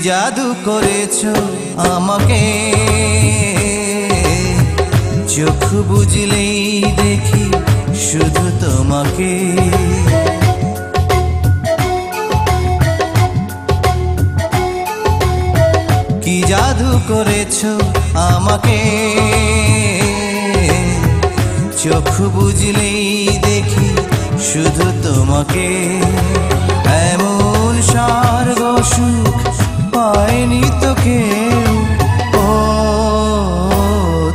জাদু করেছো আমাকে, চোখ বুঝলেই দেখি শুধু তোমাকে। কি জাদু করেছো আমাকে, চোখ বুঝলেই দেখি শুধু তোমাকে। এমন স্বর্গ সুখ পায়নি তো কেউ, ও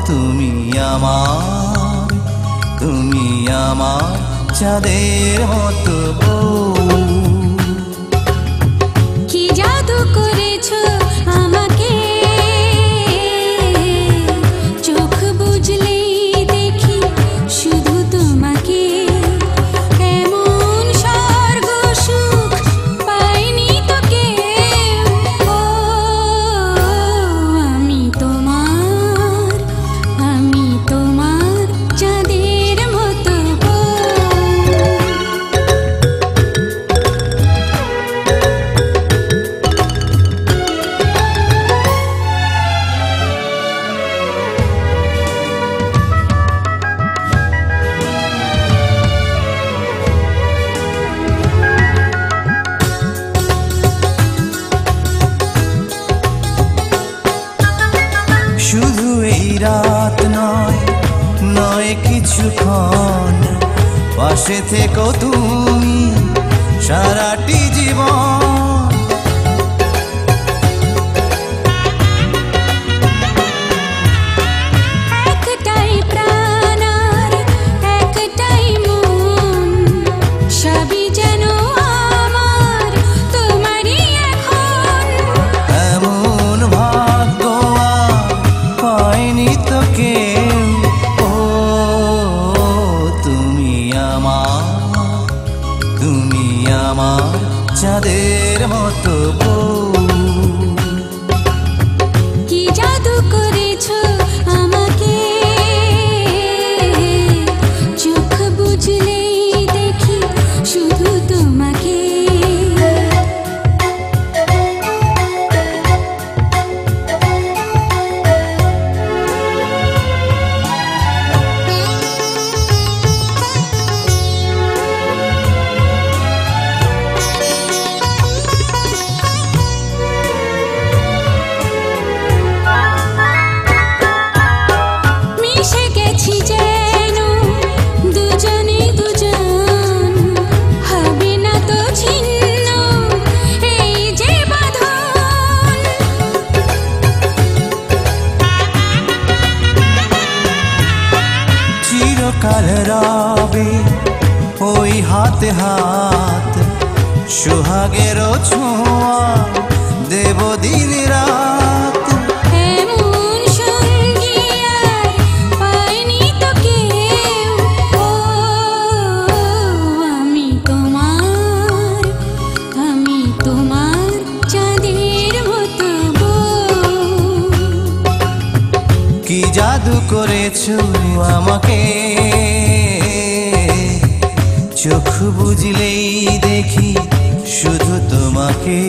তুমি আমার, তুমি আমার চাঁদের মতো বউ। কি জাদু করেছো আমাকে, চোখ বুঝলেই দেখি শুধু তোমাকে। এমন স্বর্গ সুখ পাইনি তো কেউ, ও আমি তোমার, আমি তোমার চাঁদের মতো বউ। শুধু এই রাত নয়, নয় কিছুক্ষণ, পাশে থেকো তুমি সারাটি জীবন। একটাই প্রাণ আর একটাই মন, সবই যেন আমার তোমারই এখন। এমন ভাগ্য আর পায়নি তো কেউ, ও তুমি আমার, তুমি আমার চাঁদের মতো বউ। কি জাদু করেছো আমাকে, চোখ বুঝলেই দেখি শুধু তোমাকে। মিশে গেছি যেন দুজনে দুজন, হবে না তো ছিন্ন এই যে বাঁধন। চিরকাল রবে ওই হাতে হাত, সোহাগেরও ছোঁয়া দেব দিন রাত। এমন সঙ্গী আর পাইনি তো কেউ, ও আমি তোমার, আমি তোমার চাঁদের মতো বউ। কি জাদু করেছো আমাকে, চোখ বুঝলেই দেখি শুধু তোমাকে।